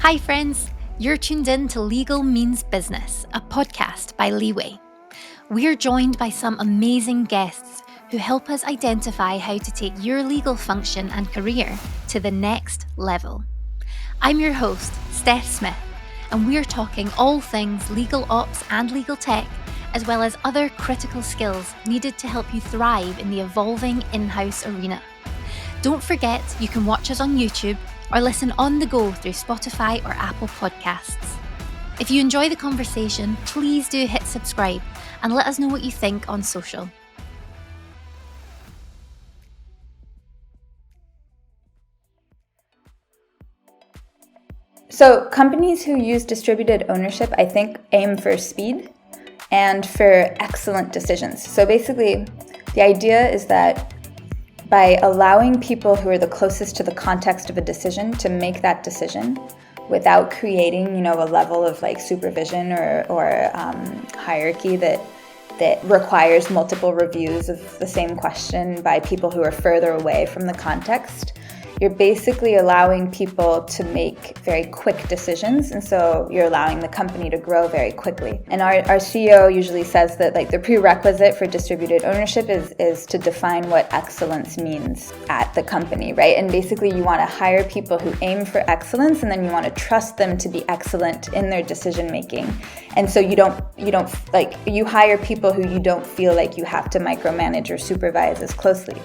Hi friends, you're tuned in to Legal Means Business, a podcast by Leeway. We're joined by some amazing guests who help us identify how to take your legal function and career to the next level. I'm your host, Steph Smith, and we're talking all things legal ops and legal tech, as well as other critical skills needed to help you thrive in the evolving in-house arena. Don't forget, you can watch us on YouTube or listen on the go through Spotify or Apple Podcasts. If you enjoy the conversation, please do hit subscribe and let us know what you think on social. So companies who use distributed ownership, I think, aim for speed and for excellent decisions. So basically, the idea is that by allowing people who are the closest to the context of a decision to make that decision without creating, a level of supervision or hierarchy that requires multiple reviews of the same question by people who are further away from the context, you're basically allowing people to make very quick decisions, and so you're allowing the company to grow very quickly. And our CEO usually says that the prerequisite for distributed ownership is to define what excellence means at the company, right? And basically you want to hire people who aim for excellence, and then you want to trust them to be excellent in their decision making. And so you hire people who you don't feel like you have to micromanage or supervise as closely.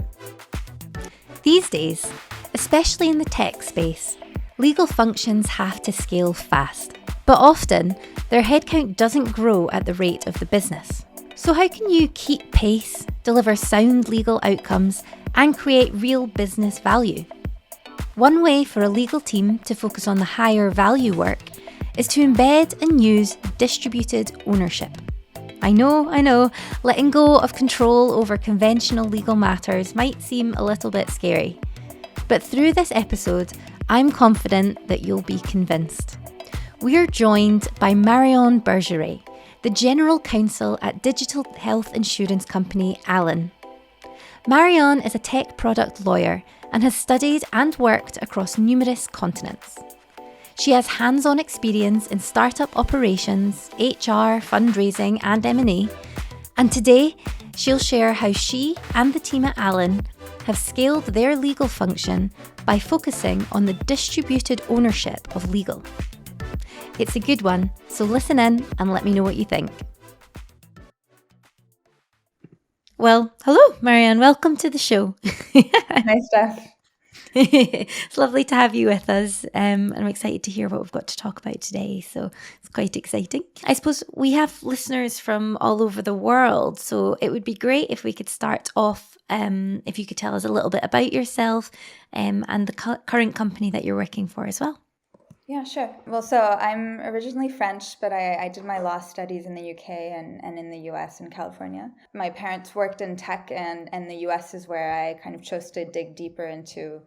These days, especially in the tech space, legal functions have to scale fast, but often their headcount doesn't grow at the rate of the business. So how can you keep pace, deliver sound legal outcomes, and create real business value? One way for a legal team to focus on the higher value work is to embed and use distributed ownership. I know, letting go of control over conventional legal matters might seem a little bit scary. But through this episode, I'm confident that you'll be convinced. We're joined by Marion Bergeret, the General Counsel at digital health insurance company Alan. Marion is a tech product lawyer and has studied and worked across numerous continents. She has hands-on experience in startup operations, HR, fundraising and M&A, and today she'll share how she and the team at Alan have scaled their legal function by focusing on the distributed ownership of legal. It's a good one, so listen in and let me know what you think. Well, hello, Marianne. Welcome to the show. Hi, Steph. It's lovely to have you with us. I'm excited to hear what we've got to talk about today, so it's quite exciting. I suppose we have listeners from all over the world, so it would be great if we could start off, if you could tell us a little bit about yourself and the current company that you're working for as well. Yeah, sure. Well, so I'm originally French, but I did my law studies in the UK and in the US and California. My parents worked in tech, and the US is where I kind of chose to dig deeper into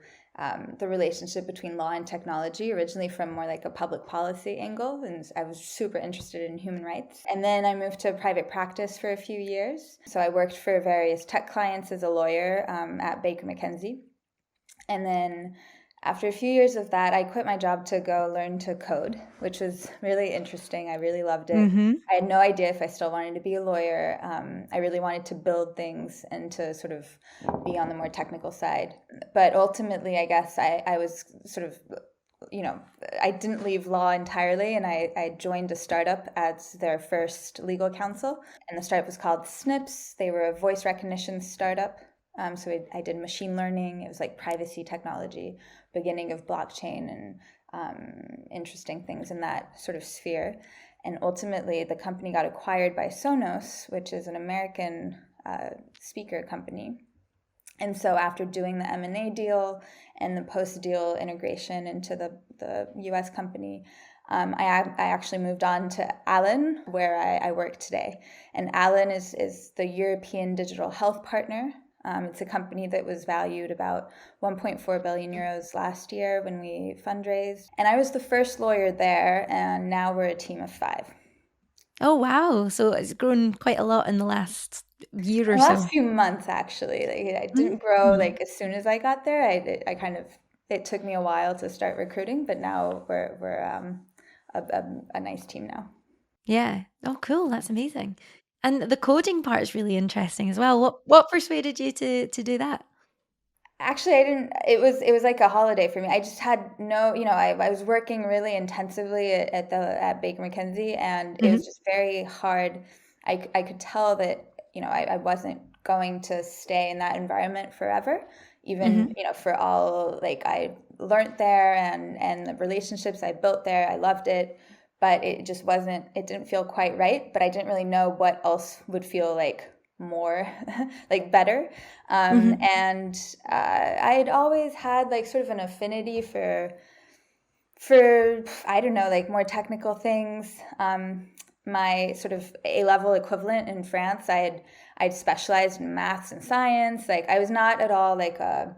the relationship between law and technology, originally from more like a public policy angle, and I was super interested in human rights. And then I moved to private practice for a few years. So I worked for various tech clients as a lawyer at Baker McKenzie. And then after a few years of that, I quit my job to go learn to code, which was really interesting. I really loved it. Mm-hmm. I had no idea if I still wanted to be a lawyer. I really wanted to build things and to sort of be on the more technical side. But ultimately, I guess I was sort of, I didn't leave law entirely, and I joined a startup as their first legal counsel. And the startup was called SNPs. They were a voice recognition startup. So I did machine learning. It was like privacy technology, beginning of blockchain, and interesting things in that sort of sphere. And ultimately, the company got acquired by Sonos, which is an American speaker company. And so after doing the M&A deal and the post-deal integration into the US company, I actually moved on to Alan, where I work today. And Alan is the European digital health partner. It's a company that was valued about 1.4 billion euros last year when we fundraised. And I was the first lawyer there, and now we're a team of 5. Oh, wow. So it's grown quite a lot in the last year or so. The last few months, actually. I didn't grow as soon as I got there. I kind of it took me a while to start recruiting, but now we're a nice team now. Yeah. Oh, cool. That's amazing. And the coding part is really interesting as well. What persuaded you to do that? Actually, I didn't. It was like a holiday for me. I just had no, I was working really intensively at Baker McKenzie, and it was Hmm. just very hard. I could tell that, I wasn't going to stay in that environment forever, even, Hmm. for all, like, I learned there, and the relationships I built there. I loved it, but it didn't feel quite right. But I didn't really know what else would feel like more like better. Hmm. And I had always had like sort of an affinity for I don't know, like more technical things. My sort of A-level equivalent in France, I'd specialized in maths and science. Like I was not at all like a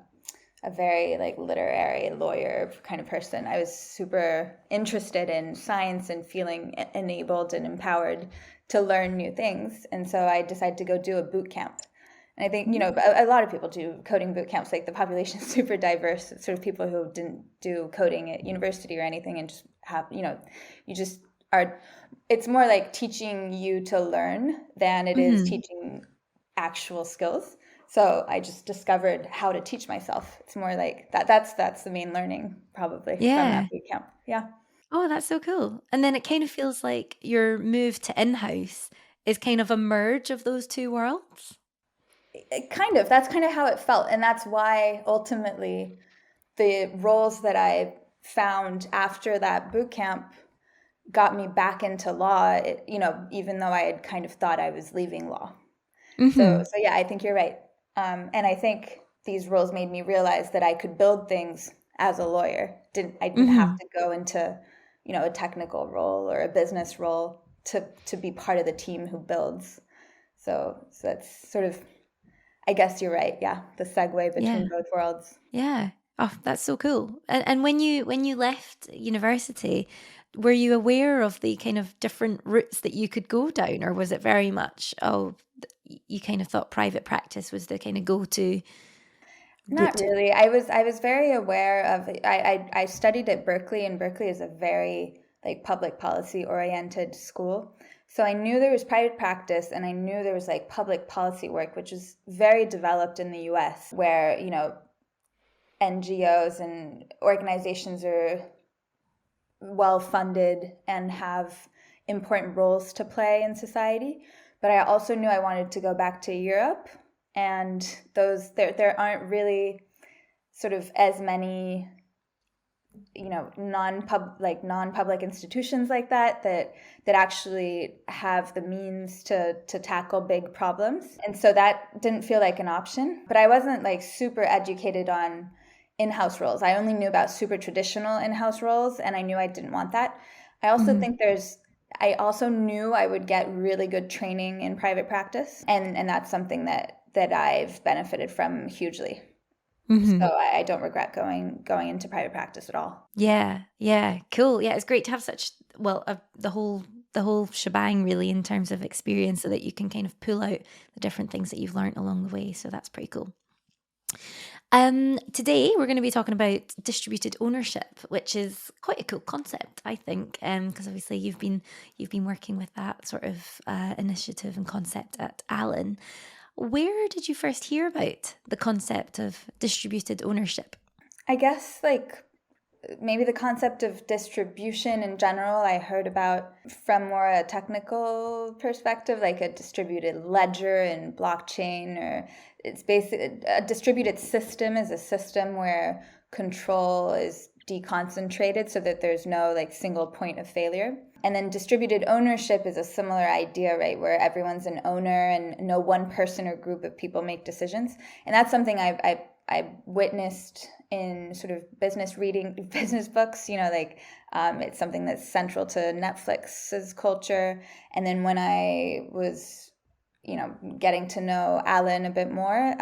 very like literary lawyer kind of person. I was super interested in science and feeling enabled and empowered to learn new things. And so I decided to go do a boot camp. And I think, a lot of people do coding boot camps. Like the population is super diverse. It's sort of people who didn't do coding at university or anything and just have, you just are, it's more like teaching you to learn than it is Hmm. teaching actual skills. So I just discovered how to teach myself. It's more like that. That's the main learning probably from that Yeah. boot camp. Yeah. Oh, that's so cool. And then it kind of feels like your move to in-house is kind of a merge of those two worlds. Kind of. That's kind of how it felt. And that's why ultimately the roles that I found after that boot camp got me back into law, even though I had kind of thought I was leaving law. So Hmm. yeah, I think you're right. And I think these roles made me realize that I could build things as a lawyer. I didn't have Hmm. to go into, a technical role or a business role to be part of the team who builds. So that's sort of, I guess you're right. Yeah, the segue between Yeah. both worlds. Yeah. Oh, that's so cool. And when you left university, were you aware of the kind of different routes that you could go down, or was it very much, you kind of thought private practice was the kind of go-to Not route? really. I was very aware of. I studied at Berkeley, and Berkeley is a very like public policy oriented school. So I knew there was private practice, and I knew there was like public policy work, which is very developed in the U.S., where NGOs and organizations are well funded and have important roles to play in society. But I also knew I wanted to go back to Europe, and those there aren't really sort of as many non-public institutions like that actually have the means to tackle big problems. And so that didn't feel like an option. But I wasn't like super educated on in-house roles. I only knew about super traditional in-house roles, and I knew I didn't want that. Hmm. I also knew I would get really good training in private practice, and that's something that I've benefited from hugely. So Hmm. I don't regret going into private practice at all. Yeah, yeah, cool. Yeah, it's great to have such the whole shebang really in terms of experience, so that you can kind of pull out the different things that you've learned along the way. So that's pretty cool. Today we're going to be talking about distributed ownership, which is quite a cool concept, I think, because obviously you've been working with that sort of initiative and concept at Allen. Where did you first hear about the concept of distributed ownership? I guess like maybe the concept of distribution in general I heard about from more a technical perspective, like a distributed ledger in blockchain, or it's basically a distributed system is a system where control is deconcentrated so that there's no like single point of failure. And then distributed ownership is a similar idea, right, where everyone's an owner and no one person or group of people make decisions. And that's something I've witnessed in sort of business reading, business books, it's something that's central to Netflix's culture. And then when I was, getting to know Alan a bit more,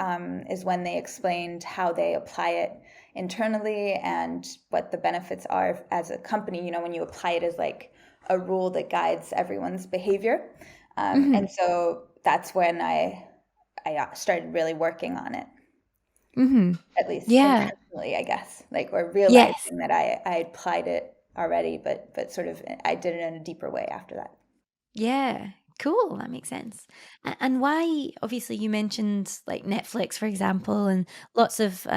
is when they explained how they apply it internally and what the benefits are as a company, when you apply it as like a rule that guides everyone's behavior. Hmm. And so that's when I started really working on it. Mm-hmm. at least Yeah. intentionally, I guess, like, or Yes. realizing that I applied it already, but sort of I did it in a deeper way after that. Yeah, cool. That makes sense. And why, obviously, you mentioned like Netflix, for example, and lots of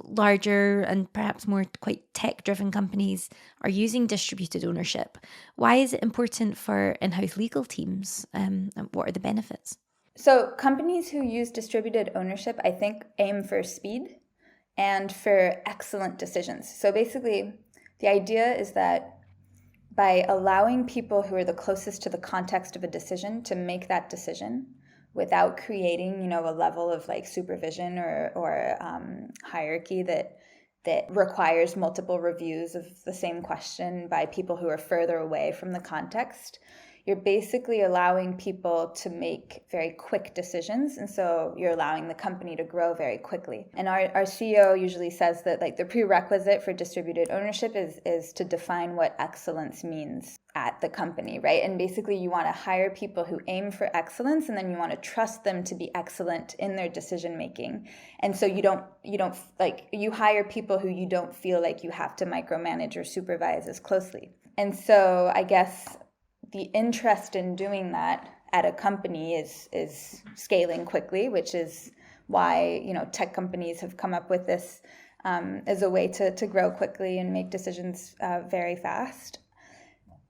larger and perhaps more quite tech-driven companies are using distributed ownership. Why is it important for in-house legal teams? And what are the benefits? So companies who use distributed ownership, I think, aim for speed and for excellent decisions. So basically, the idea is that by allowing people who are the closest to the context of a decision to make that decision without creating, a level of like supervision or hierarchy that requires multiple reviews of the same question by people who are further away from the context, you're basically allowing people to make very quick decisions. And so you're allowing the company to grow very quickly. And our CEO usually says that like the prerequisite for distributed ownership is to define what excellence means at the company, right? And basically you want to hire people who aim for excellence, and then you want to trust them to be excellent in their decision making. And so you don't like, you hire people who you don't feel like you have to micromanage or supervise as closely. And so I guess the interest in doing that at a company is scaling quickly, which is why tech companies have come up with this as a way to grow quickly and make decisions very fast.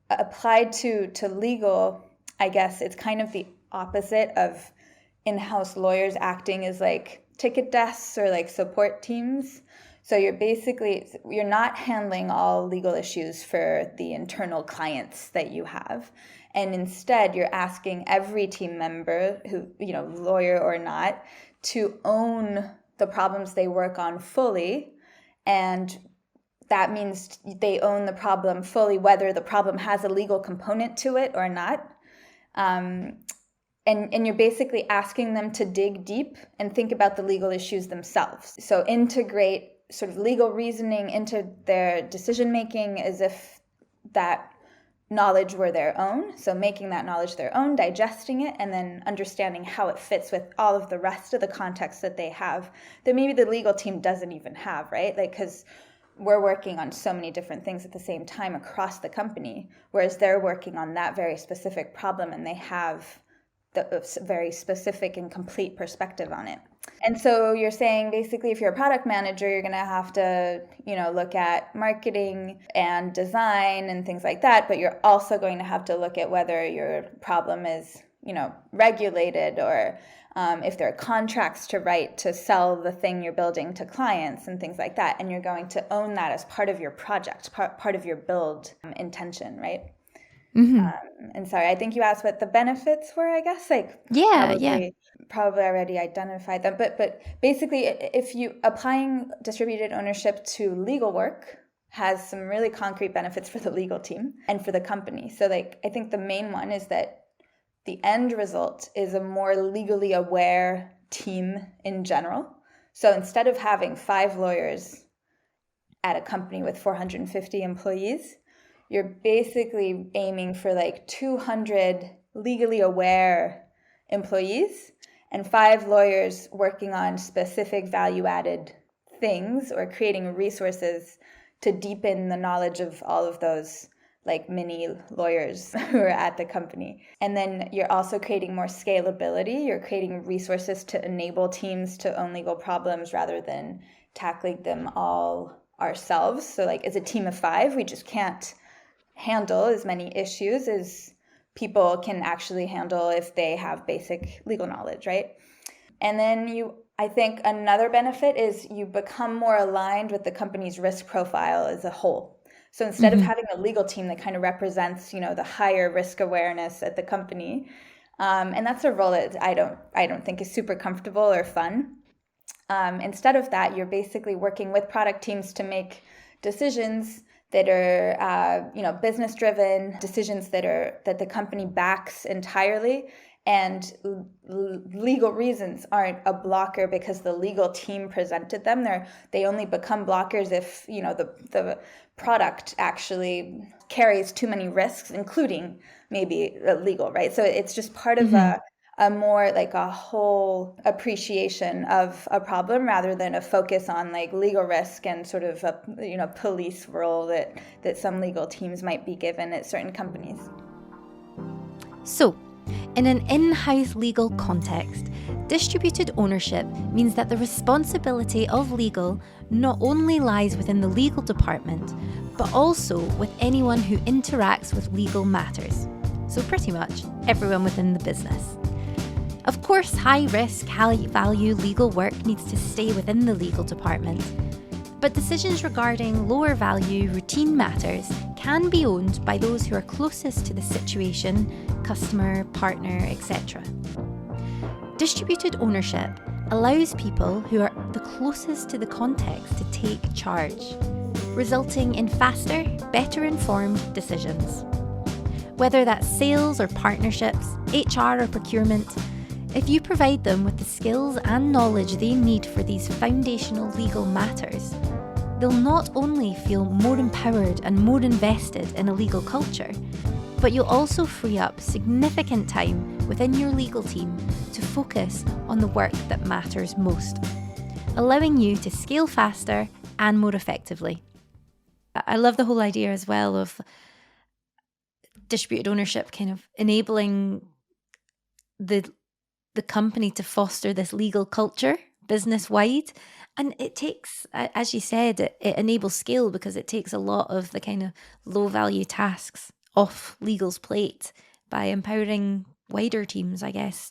Applied to legal, I guess it's kind of the opposite of in-house lawyers acting as like ticket desks or like support teams. So you're not handling all legal issues for the internal clients that you have. And instead, you're asking every team member who, lawyer or not, to own the problems they work on fully. And that means they own the problem fully, whether the problem has a legal component to it or not. And you're basically asking them to dig deep and think about the legal issues themselves. So integrate sort of legal reasoning into their decision making as if that knowledge were their own. So making that knowledge their own, digesting it, and then understanding how it fits with all of the rest of the context that they have that maybe the legal team doesn't even have, right? Like, because we're working on so many different things at the same time across the company, whereas they're working on that very specific problem and they have the very specific and complete perspective on it. And so you're saying basically if you're a product manager, you're going to have to, look at marketing and design and things like that, but you're also going to have to look at whether your problem is, regulated, or if there are contracts to write to sell the thing you're building to clients and things like that. And you're going to own that as part of your project, part of your build intention, right? Mm-hmm. And sorry, I think you asked what the benefits were, I guess, like Yeah. probably already identified them. But basically, if you applying distributed ownership to legal work has some really concrete benefits for the legal team and for the company. So like, I think the main one is that the end result is a more legally aware team in general. So instead of having 5 lawyers at a company with 450 employees, you're basically aiming for like 200 legally aware employees and 5 lawyers working on specific value-added things or creating resources to deepen the knowledge of all of those like mini lawyers who are at the company. And then you're also creating more scalability. You're creating resources to enable teams to own legal problems rather than tackling them all ourselves. So like as a team of 5, we just can't handle as many issues as people can actually handle if they have basic legal knowledge, right? And then I think another benefit is you become more aligned with the company's risk profile as a whole. So instead of having a legal team that kind of represents, the higher risk awareness at the company, and that's a role that I don't think is super comfortable or fun. Instead of that, you're basically working with product teams to make decisions that are, business driven, decisions that the company backs entirely, and legal reasons aren't a blocker because the legal team presented them. They only become blockers if the product actually carries too many risks, including maybe legal, right? So it's just part of a a more like a whole appreciation of a problem rather than a focus on like legal risk and sort of a police role that some legal teams might be given at certain companies. So, in an in-house legal context, distributed ownership means that the responsibility of legal not only lies within the legal department, but also with anyone who interacts with legal matters. So pretty much everyone within the business. Of course, high-risk, high-value legal work needs to stay within the legal department, but decisions regarding lower-value, routine matters can be owned by those who are closest to the situation, customer, partner, etc. Distributed ownership allows people who are the closest to the context to take charge, resulting in faster, better informed decisions. Whether that's sales or partnerships, HR or procurement, if you provide them with the skills and knowledge they need for these foundational legal matters, they'll not only feel more empowered and more invested in a legal culture, but you'll also free up significant time within your legal team to focus on the work that matters most, allowing you to scale faster and more effectively. I love the whole idea as well of distributed ownership kind of enabling the company to foster this legal culture business-wide. And it takes, as you said, it enables scale because it takes a lot of the kind of low-value tasks off legal's plate by empowering wider teams, I guess,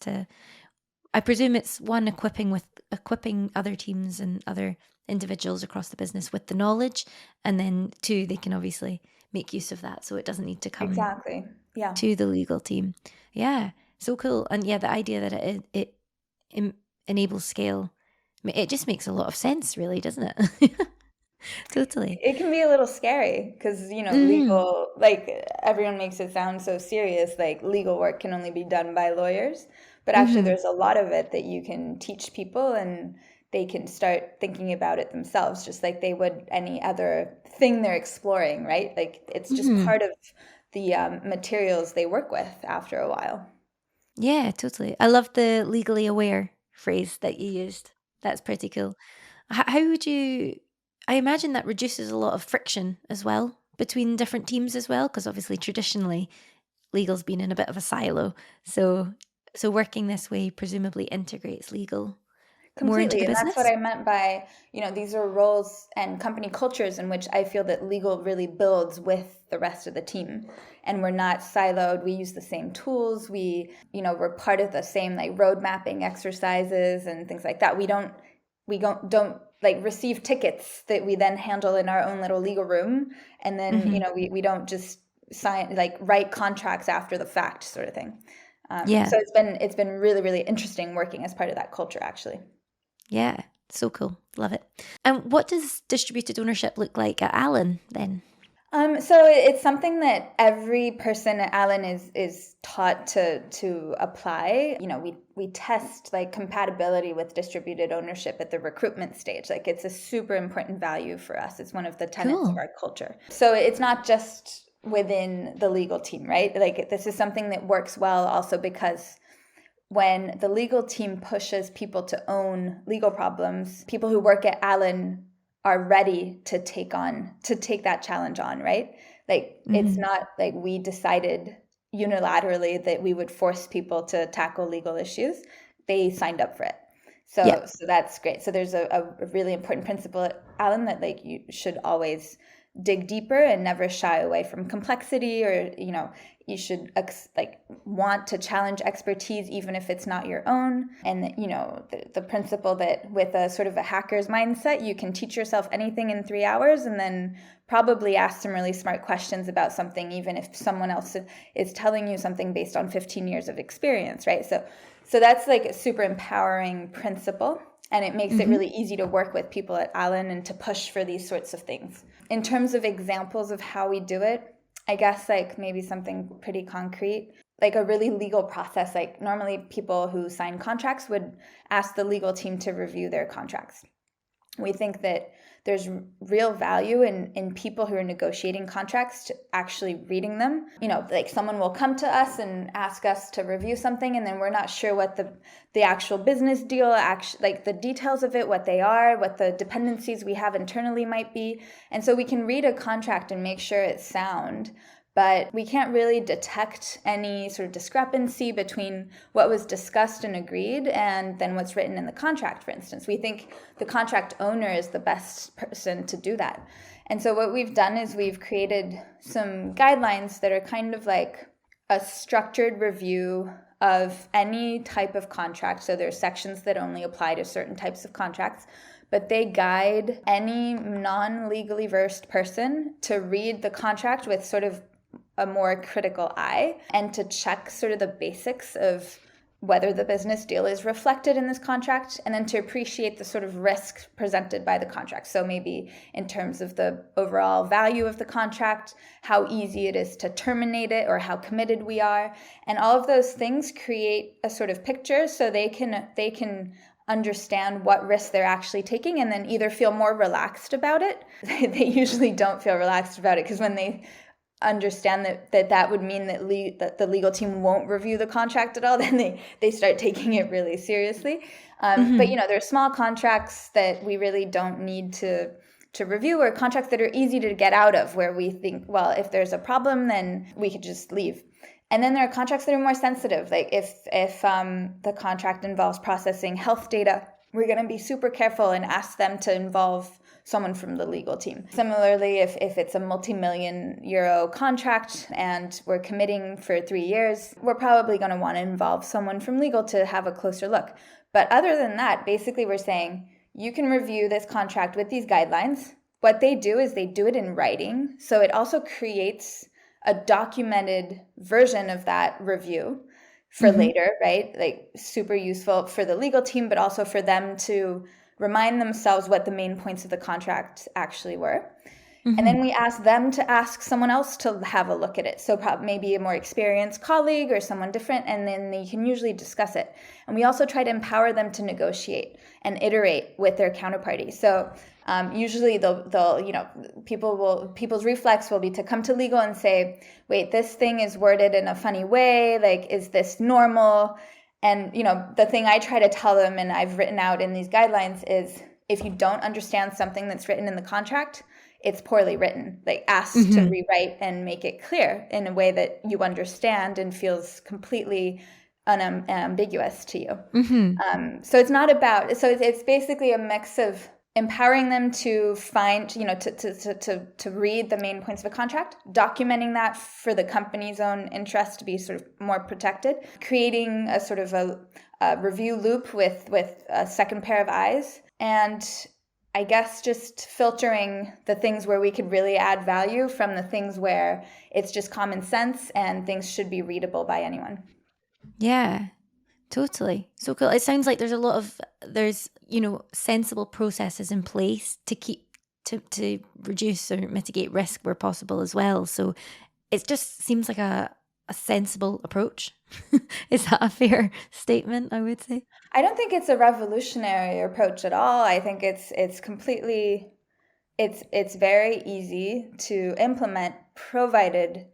I presume it's one, equipping other teams and other individuals across the business with the knowledge, and then two, they can obviously make use of that so it doesn't need to come to the legal team. Yeah, so cool. And yeah, the idea that it enables scale, it just makes a lot of sense, really, doesn't it? Totally. It can be a little scary because, legal, like everyone makes it sound so serious, like legal work can only be done by lawyers. But actually, there's a lot of it that you can teach people and they can start thinking about it themselves, just like they would any other thing they're exploring, right? Like it's just part of the materials they work with after a while. Yeah, totally. I love the legally aware phrase that you used. That's pretty cool. How would you, I imagine that reduces a lot of friction as well between different teams as well, because obviously traditionally legal's been in a bit of a silo. So working this way presumably integrates legal more into Completely. the And that's what business. I meant by, these are roles and company cultures in which I feel that legal really builds with the rest of the team. And we're not siloed. We use the same tools. We're part of the same like road mapping exercises and things like that. We don't like receive tickets that we then handle in our own little legal room. And then, we don't just write contracts after the fact sort of thing. So it's been really, really interesting working as part of that culture, actually. Yeah, so cool. Love it. And what does distributed ownership look like at Allen then? So it's something that every person at Allen is taught to apply. We test like compatibility with distributed ownership at the recruitment stage. Like it's a super important value for us. It's one of the tenets of our culture. So it's not just within the legal team, right? Like this is something that works well also because when the legal team pushes people to own legal problems, people who work at Allen are ready to take that challenge on, right? Like it's not like we decided unilaterally that we would force people to tackle legal issues. They signed up for it. So that's great. So there's a really important principle at Allen that like you should always dig deeper and never shy away from complexity, or you should want to challenge expertise even if it's not your own. And the principle that with a sort of a hacker's mindset, you can teach yourself anything in 3 hours and then probably ask some really smart questions about something even if someone else is telling you something based on 15 years of experience, right? So that's like a super empowering principle. And it makes it really easy to work with people at Allen and to push for these sorts of things. In terms of examples of how we do it, I guess like maybe something pretty concrete, like a really legal process. Like normally people who sign contracts would ask the legal team to review their contracts. We think that there's real value in people who are negotiating contracts to actually reading them. Like someone will come to us and ask us to review something, and then we're not sure what the actual business deal, like the details of it, what they are, what the dependencies we have internally might be. And so we can read a contract and make sure it's sound, but we can't really detect any sort of discrepancy between what was discussed and agreed and then what's written in the contract, for instance. We think the contract owner is the best person to do that. And so what we've done is we've created some guidelines that are kind of like a structured review of any type of contract. So there's sections that only apply to certain types of contracts, but they guide any non-legally versed person to read the contract with sort of a more critical eye and to check sort of the basics of whether the business deal is reflected in this contract, and then to appreciate the sort of risk presented by the contract. So maybe in terms of the overall value of the contract, how easy it is to terminate it, or how committed we are. And all of those things create a sort of picture so they can understand what risks they're actually taking, and then either feel more relaxed about it. They usually don't feel relaxed about it, because when they understand that would mean that the legal team won't review the contract at all, then they start taking it really seriously. But there are small contracts that we really don't need to review, or contracts that are easy to get out of, where we think, well, if there's a problem, then we could just leave. And then there are contracts that are more sensitive, like if the contract involves processing health data, we're going to be super careful and ask them to involve someone from the legal team. Similarly, if it's a multi-million euro contract and we're committing for 3 years, we're probably going to want to involve someone from legal to have a closer look. But other than that, basically we're saying you can review this contract with these guidelines. What they do is they do it in writing. So it also creates a documented version of that review for later, right? Like super useful for the legal team, but also for them to remind themselves what the main points of the contract actually were. And then we ask them to ask someone else to have a look at it. So maybe a more experienced colleague or someone different, and then they can usually discuss it. And we also try to empower them to negotiate and iterate with their counterparty. So usually people's reflex will be to come to legal and say, wait, this thing is worded in a funny way. Like, is this normal? And, the thing I try to tell them, and I've written out in these guidelines, is if you don't understand something that's written in the contract, it's poorly written. Like, ask to rewrite and make it clear in a way that you understand and feels completely unambiguous to you. So it's not about, so it's basically a mix of empowering them to find, to read the main points of a contract, documenting that for the company's own interest to be sort of more protected, creating a sort of a review loop with a second pair of eyes, and I guess just filtering the things where we could really add value from the things where it's just common sense and things should be readable by anyone. Yeah, totally. So cool. It sounds like there's sensible processes in place to keep to reduce or mitigate risk where possible as well. So it just seems like a sensible approach. Is that a fair statement, I would say? I don't think it's a revolutionary approach at all. I think it's completely, it's very easy to implement, provided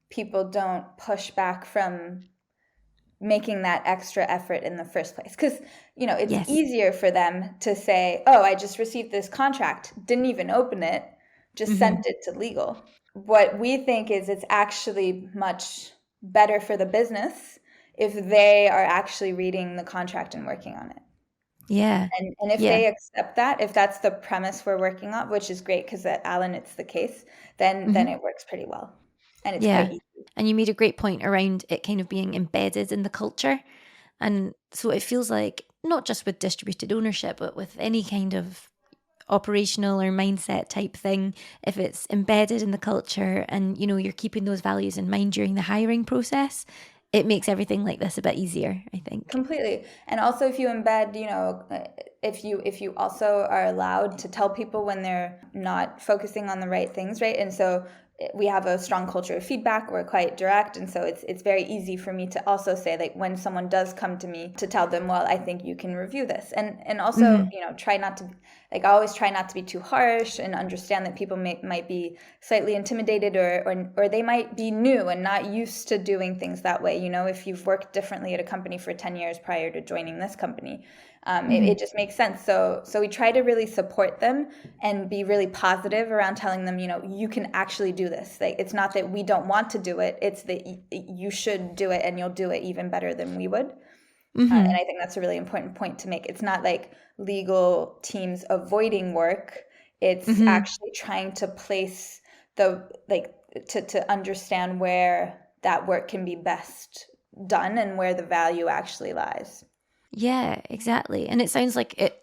people don't push back from making that extra effort in the first place. Because, it's easier for them to say, oh, I just received this contract, didn't even open it, just sent it to legal. What we think is it's actually much better for the business if they are actually reading the contract and working on it. Yeah. And if they accept that, if that's the premise we're working on, which is great because at Allen it's the case, then it works pretty well. And it's quite easy. And you made a great point around it kind of being embedded in the culture. And so it feels like not just with distributed ownership, but with any kind of operational or mindset type thing, if it's embedded in the culture and, you're keeping those values in mind during the hiring process, it makes everything like this a bit easier, I think. Completely. And also if you embed, if you also are allowed to tell people when they're not focusing on the right things, right? And so we have a strong culture of feedback. We're quite direct. And so it's very easy for me to also say, like, when someone does come to me, to tell them, well, I think you can review this. And also, try not to like I always try not to be too harsh and understand that people might be slightly intimidated or they might be new and not used to doing things that way. You know, if you've worked differently at a company for 10 years prior to joining this company, it just makes sense. So we try to really support them and be really positive around telling them, you know, you can actually do this. Like, it's not that we don't want to do it. It's that you should do it and you'll do it even better than we would. And I think that's a really important point to make. It's not like legal teams avoiding work. It's actually trying to place to understand where that work can be best done and where the value actually lies. Yeah, exactly. And it sounds like it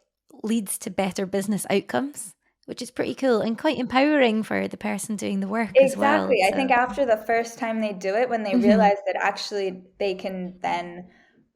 leads to better business outcomes, which is pretty cool and quite empowering for the person doing the work as well. Exactly. I think after the first time they do it, when they realize that actually they can then,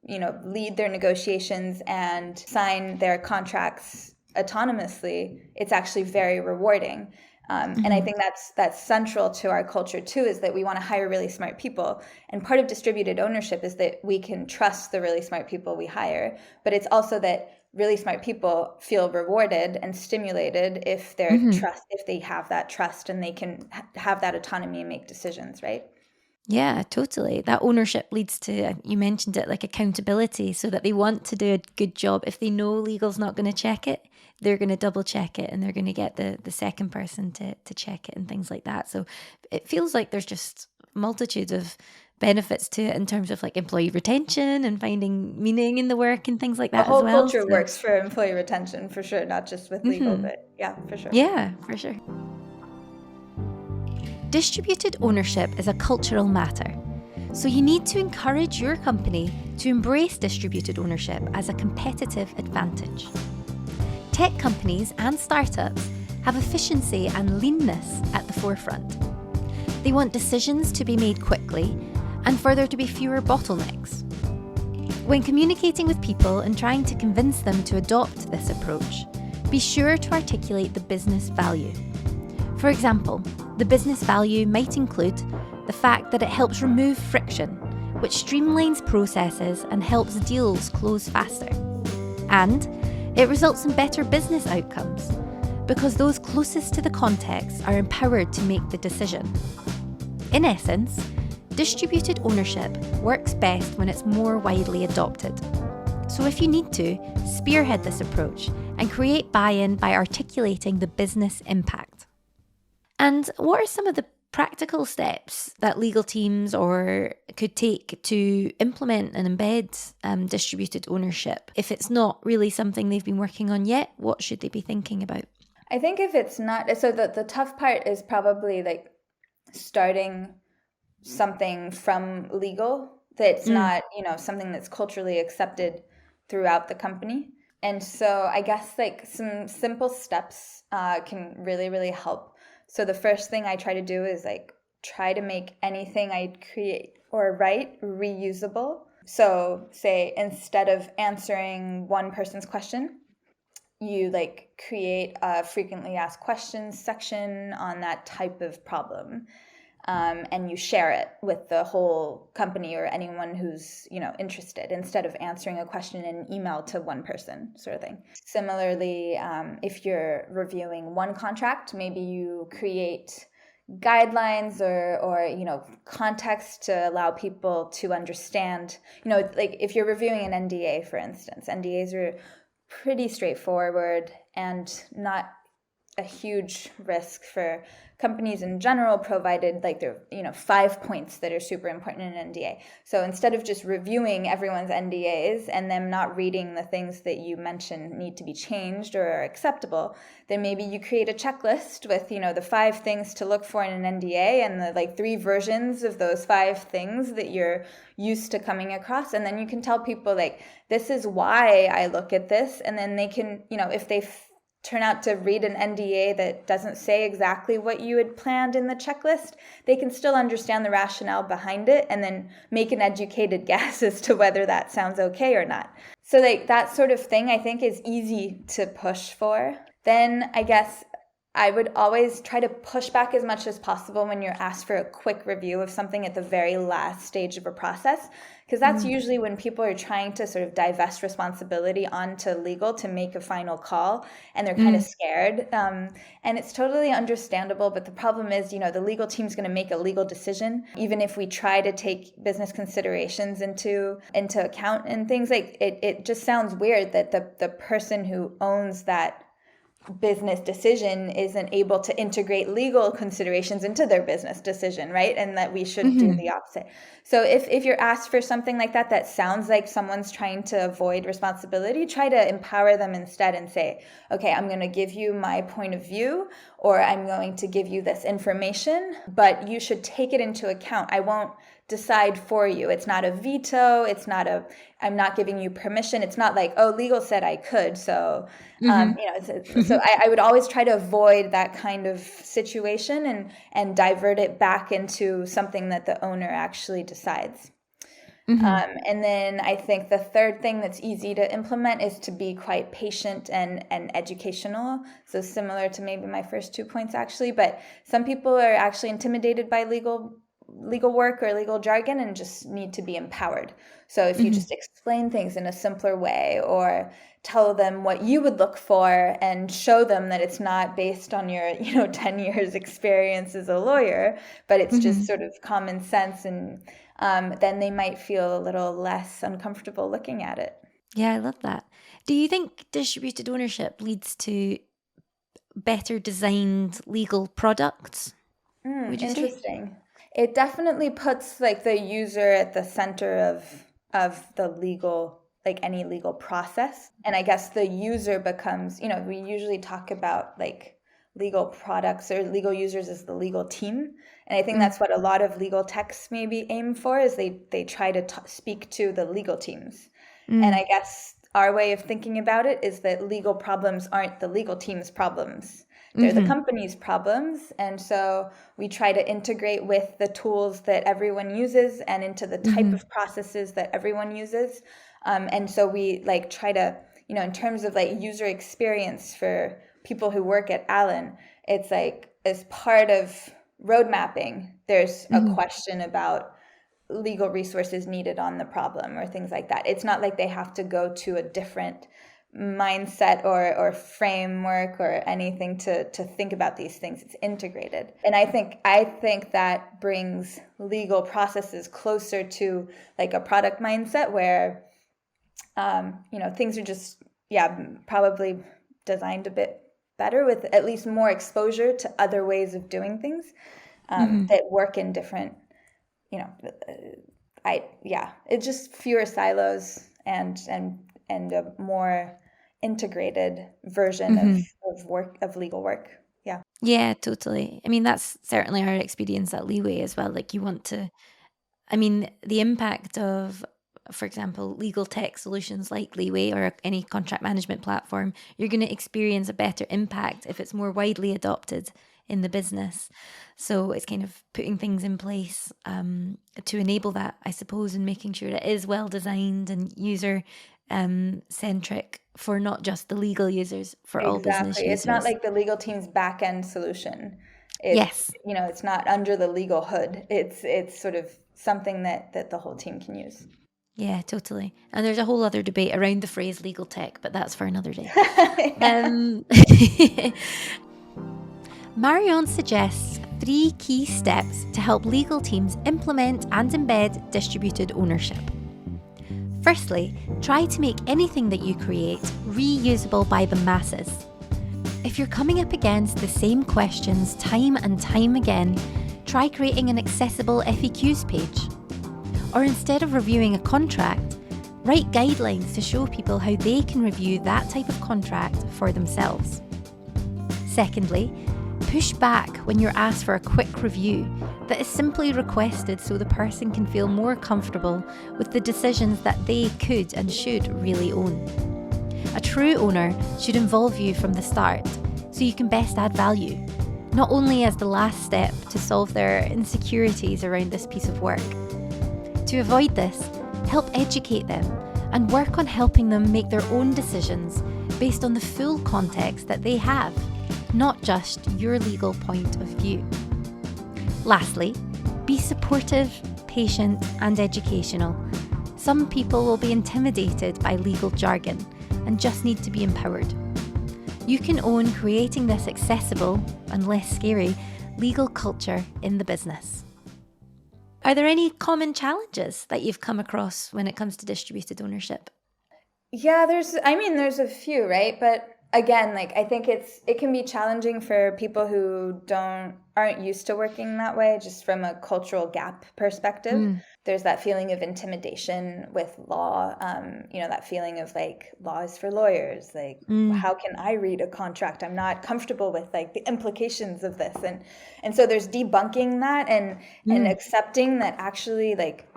you know, lead their negotiations and sign their contracts autonomously, it's actually very rewarding. And I think that's central to our culture too, is that we want to hire really smart people. And part of distributed ownership is that we can trust the really smart people we hire, but it's also that really smart people feel rewarded and stimulated if if they have that trust and they can have that autonomy and make decisions, right? Yeah, totally. That ownership leads to, you mentioned it, like accountability, so that they want to do a good job. If they know legal's not going to check it, they're going to double check it and they're going to get the second person to check it and things like that. So it feels like there's just multitudes of benefits to it in terms of like employee retention and finding meaning in the work and things like that The whole as well. culture works for employee retention, for sure, not just with legal, but yeah, for sure. Yeah, for sure. Distributed ownership is a cultural matter, so you need to encourage your company to embrace distributed ownership as a competitive advantage. Tech companies and startups have efficiency and leanness at the forefront. They want decisions to be made quickly and for there to be fewer bottlenecks. When communicating with people and trying to convince them to adopt this approach, be sure to articulate the business value. For example, the business value might include the fact that it helps remove friction, which streamlines processes and helps deals close faster. And it results in better business outcomes, because those closest to the context are empowered to make the decision. In essence, distributed ownership works best when it's more widely adopted. So if you need to, spearhead this approach and create buy-in by articulating the business impact. And what are some of the practical steps that legal teams could take to implement and embed distributed ownership? If it's not really something they've been working on yet, what should they be thinking about? I think if it's not, so the tough part is probably like starting something from legal that's not, you know, something that's culturally accepted throughout the company. And so I guess like some simple steps can really, really help. So the first thing I try to do is like try to make anything I create or write reusable. So say instead of answering one person's question, you like create a frequently asked questions section on that type of problem. And you share it with the whole company or anyone who's, you know, interested, instead of answering a question in an email to one person, sort of thing. Similarly, if you're reviewing one contract, maybe you create guidelines or you know, context to allow people to understand, you know, like if you're reviewing an NDA, for instance, NDAs are pretty straightforward and not a huge risk for companies in general, provided like there are, you know, 5 points that are super important in an NDA. So instead of just reviewing everyone's NDAs and them not reading the things that you mentioned need to be changed or are acceptable, then maybe you create a checklist with, you know, the 5 things to look for in an NDA and the like 3 versions of those 5 things that you're used to coming across. And then you can tell people like, this is why I look at this. And then they can, you know, if they turn out to read an NDA that doesn't say exactly what you had planned in the checklist, they can still understand the rationale behind it and then make an educated guess as to whether that sounds okay or not. So like that sort of thing I think is easy to push for. Then I guess I would always try to push back as much as possible when you're asked for a quick review of something at the very last stage of a process, because that's usually when people are trying to sort of divest responsibility onto legal to make a final call, and they're kind of scared. And it's totally understandable, but the problem is, the legal team's going to make a legal decision, even if we try to take business considerations into account and things like it just sounds weird that the person who owns that business decision isn't able to integrate legal considerations into their business decision, right? And that we should do the opposite. So if you're asked for something like that sounds like someone's trying to avoid responsibility, try to empower them instead and say, okay, I'm going to give you my point of view, or I'm going to give you this information, but you should take it into account. I won't decide for you. It's not a veto. It's not I'm not giving you permission. It's not like, oh, legal said I could. So, so I would always try to avoid that kind of situation and divert it back into something that the owner actually decides. And then I think the third thing that's easy to implement is to be quite patient and educational. So similar to maybe my first 2 points actually, but some people are actually intimidated by legal work or legal jargon and just need to be empowered. So if you just explain things in a simpler way, or tell them what you would look for and show them that it's not based on your 10 years experience as a lawyer, but it's just sort of common sense, and then they might feel a little less uncomfortable looking at it. Yeah, I love that. Do you think distributed ownership leads to better designed legal products? Would you Interesting. It definitely puts the user at the center of the legal, any legal process. And I guess the user becomes, we usually talk about legal products or legal users as the legal team. And I think that's what a lot of legal texts maybe aim for, is they try to speak to the legal teams. And I guess our way of thinking about it is that legal problems aren't the legal team's problems. They're the company's problems. And so we try to integrate with the tools that everyone uses and into the type of processes that everyone uses. And so we try to, in terms of user experience for people who work at Allen, it's as part of road mapping, there's a question about legal resources needed on the problem or things like that. It's not like they have to go to a different mindset or framework or anything to think about these things. It's integrated. And I think that brings legal processes closer to a product mindset where things are just probably designed a bit better, with at least more exposure to other ways of doing things that work in different it's just fewer silos and a more integrated version of legal work. Yeah, totally. I mean, that's certainly our experience at Leeway as well. You want to, the impact of, for example, legal tech solutions like Leeway or any contract management platform, you're going to experience a better impact if it's more widely adopted in the business. So it's kind of putting things in place to enable that, I suppose, and making sure it is well designed and user centric for not just the legal users, for all business users. It's not like the legal team's back end solution. Yes. It's not under the legal hood. It's sort of something that the whole team can use. Yeah, totally. And there's a whole other debate around the phrase legal tech, but that's for another day. Marion suggests 3 key steps to help legal teams implement and embed distributed ownership. Firstly, try to make anything that you create reusable by the masses. If you're coming up against the same questions time and time again, try creating an accessible FAQs page. Or instead of reviewing a contract, write guidelines to show people how they can review that type of contract for themselves. Secondly, push back when you're asked for a quick review that is simply requested so the person can feel more comfortable with the decisions that they could and should really own. A true owner should involve you from the start so you can best add value, not only as the last step to solve their insecurities around this piece of work. To avoid this, help educate them and work on helping them make their own decisions based on the full context that they have, not just your legal point of view. Lastly, be supportive, patient, and educational. Some people will be intimidated by legal jargon and just need to be empowered. You can own creating this accessible and less scary legal culture in the business. Are there any common challenges that you've come across when it comes to distributed ownership? Yeah, there's a few, right? But again, like I think it can be challenging for people who aren't used to working that way, just from a cultural gap perspective. There's that feeling of intimidation with law, that feeling of like law is for lawyers. Like, how can I read a contract? I'm not comfortable with like the implications of this. And so there's debunking that and accepting that actually like,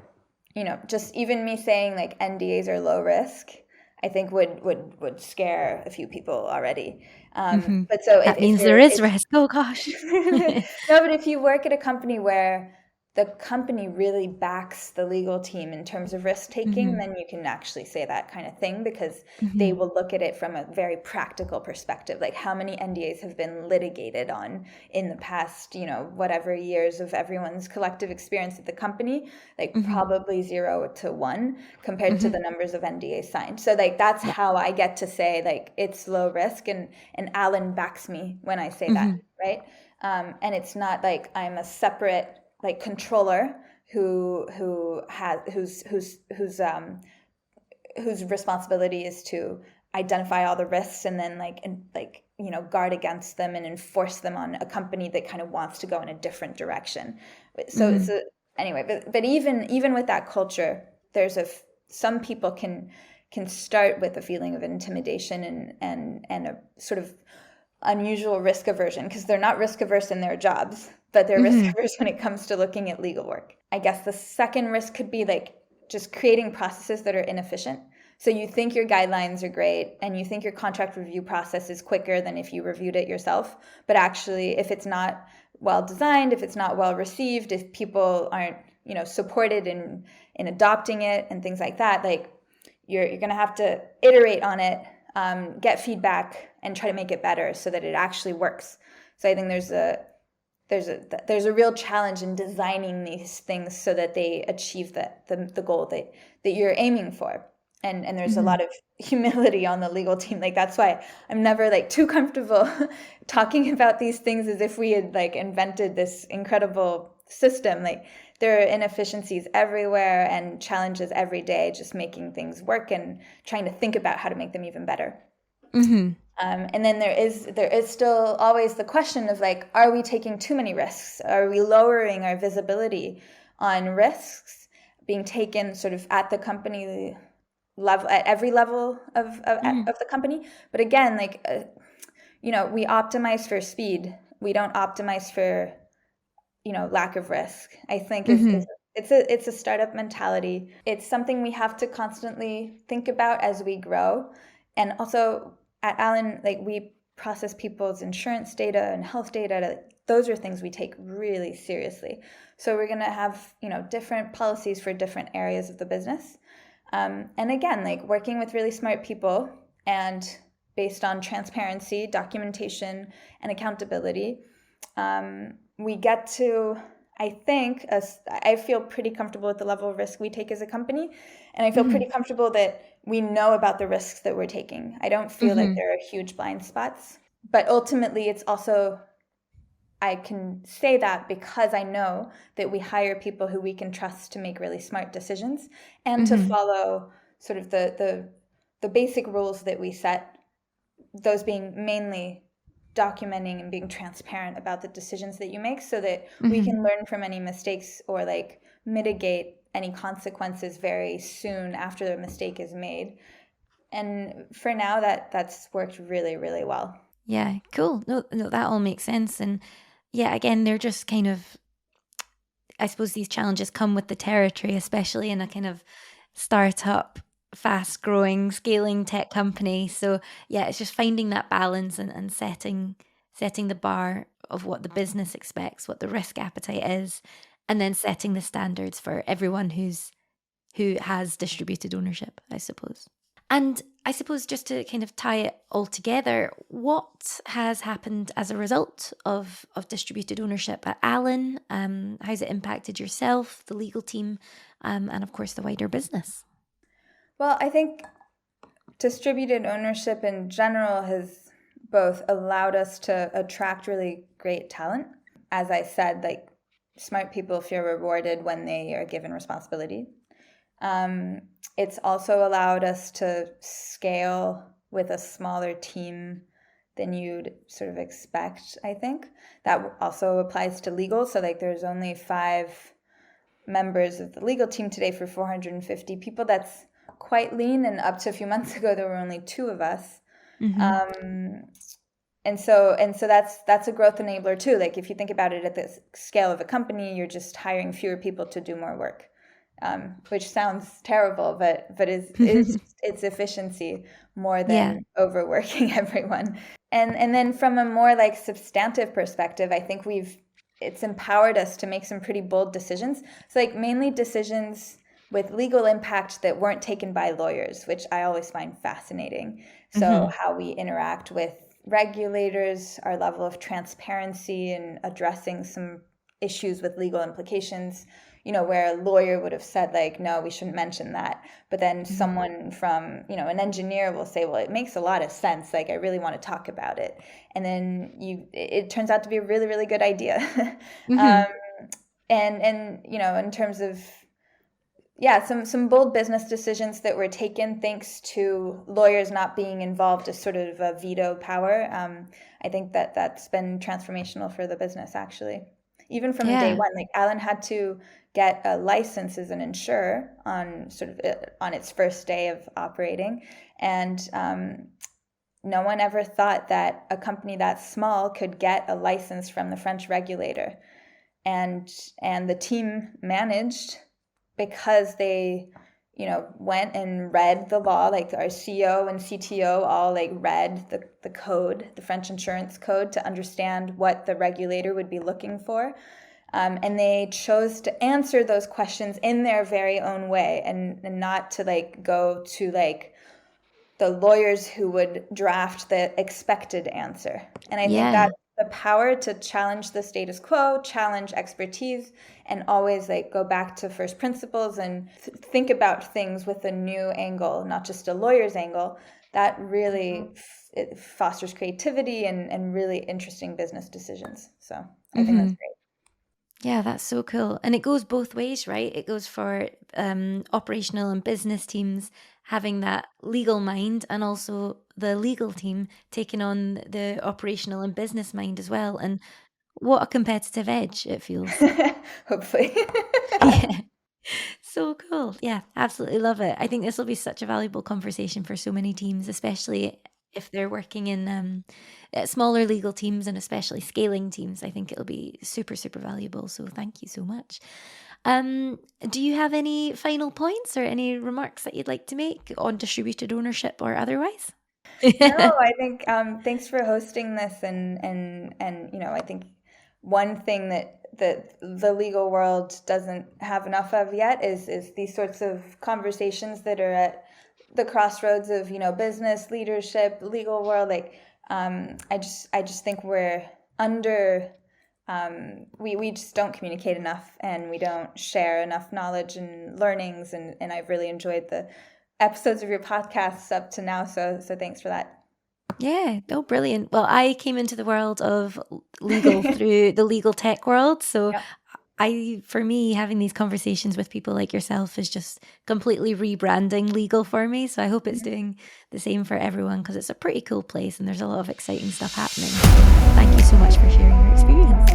just even me saying like NDAs are low risk, I think would scare a few people already. But so that means there is risk. Oh gosh. No, but if you work at a company where the company really backs the legal team in terms of risk taking, then you can actually say that kind of thing, because they will look at it from a very practical perspective. Like, how many NDAs have been litigated on in the past, whatever years of everyone's collective experience at the company? Like probably 0 to 1 compared to the numbers of NDAs signed. So like that's how I get to say like it's low risk, and Alan backs me when I say that, right? And it's not like I'm a separate like controller whose responsibility is to identify all the risks and then guard against them and enforce them on a company that kind of wants to go in a different direction. So anyway, but even with that culture, there's some people can start with a feeling of intimidation and a sort of unusual risk aversion, because they're not risk averse in their jobs, but they're risk averse when it comes to looking at legal work. I guess the second risk could be like just creating processes that are inefficient. So you think your guidelines are great and you think your contract review process is quicker than if you reviewed it yourself, but actually if it's not well designed, if it's not well received, if people aren't supported in adopting it and things like that, like you're going to have to iterate on it, get feedback, and try to make it better so that it actually works. So I think there's a real challenge in designing these things so that they achieve the goal that you're aiming for. And there's a lot of humility on the legal team. Like that's why I'm never like too comfortable talking about these things as if we had like invented this incredible system. Like there are inefficiencies everywhere and challenges every day, just making things work and trying to think about how to make them even better. And then there is still always the question of like, are we taking too many risks? Are we lowering our visibility on risks being taken sort of at the company level, at every level of the company? But again, like, we optimize for speed. We don't optimize for, lack of risk. I think it's a startup mentality. It's something we have to constantly think about as we grow. And also at Allen, like we process people's insurance data and health data. Those are things we take really seriously. So we're going to have, different policies for different areas of the business. And again, like working with really smart people and based on transparency, documentation, and accountability, we get to, I feel pretty comfortable with the level of risk we take as a company. And I feel pretty comfortable that we know about the risks that we're taking. I don't feel like there are huge blind spots. But ultimately, it's also, I can say that because I know that we hire people who we can trust to make really smart decisions and to follow sort of the basic rules that we set, those being mainly documenting and being transparent about the decisions that you make so that we can learn from any mistakes or like mitigate any consequences very soon after the mistake is made. And for now, that's worked really, really well. Yeah, cool. No, that all makes sense. And yeah, again, they're just kind of, I suppose these challenges come with the territory, especially in a kind of startup, fast growing, scaling tech company. So yeah, it's just finding that balance and setting the bar of what the business expects, what the risk appetite is, and then setting the standards for everyone who has distributed ownership, I suppose. And I suppose just to kind of tie it all together, what has happened as a result of distributed ownership at Allen? How's it impacted yourself, the legal team, and of course the wider business? Well, I think distributed ownership in general has both allowed us to attract really great talent. As I said, like, smart people feel rewarded when they are given responsibility. It's also allowed us to scale with a smaller team than you'd sort of expect, I think. That also applies to legal. So like there's only 5 members of the legal team today for 450 people. That's quite lean, and up to a few months ago there were only 2 of us. And so that's a growth enabler too. Like if you think about it at the scale of a company, you're just hiring fewer people to do more work, which sounds terrible, but is it's efficiency more than overworking everyone. And then from a more like substantive perspective, I think it's empowered us to make some pretty bold decisions. So like mainly decisions with legal impact that weren't taken by lawyers, which I always find fascinating. So how we interact with regulators, our level of transparency in addressing some issues with legal implications, where a lawyer would have said like, no, we shouldn't mention that. But then someone from, an engineer will say, well, it makes a lot of sense. Like, I really want to talk about it. And then it turns out to be a really, really good idea. And in terms of, some bold business decisions that were taken thanks to lawyers not being involved as sort of a veto power. I think that's been transformational for the business, actually. Even from day one, like Allen had to get a license as an insurer on its first day of operating. And no one ever thought that a company that small could get a license from the French regulator. And the team managed because they, went and read the law. Like our CEO and CTO all like read the code, the French insurance code, to understand what the regulator would be looking for. And they chose to answer those questions in their very own way, and not to like go to like the lawyers who would draft the expected answer. And I think that the power to challenge the status quo, challenge expertise, and always like go back to first principles and think about things with a new angle, not just a lawyer's angle, that really it fosters creativity and really interesting business decisions. So I think that's great. Yeah, that's so cool. And it goes both ways, right? It goes for operational and business teams having that legal mind, and also the legal team taking on the operational and business mind as well. And what a competitive edge it feels. Hopefully. Yeah. So cool. Yeah, absolutely love it. I think this will be such a valuable conversation for so many teams, especially if they're working in smaller legal teams, and especially scaling teams. I think it'll be super, super valuable. So thank you so much. Do you have any final points or any remarks that you'd like to make on distributed ownership or otherwise? No, I think thanks for hosting this, and I think one thing that the legal world doesn't have enough of yet is these sorts of conversations that are at the crossroads of business, leadership, legal world. Like I just think we're under we just don't communicate enough, and we don't share enough knowledge and learnings, and I've really enjoyed the episodes of your podcasts up to now, so thanks for that. Yeah, oh, brilliant. Well, I came into the world of legal through the legal tech world. So for me, having these conversations with people like yourself is just completely rebranding legal for me. So I hope it's doing the same for everyone, because it's a pretty cool place and there's a lot of exciting stuff happening. Thank you so much for sharing your experience.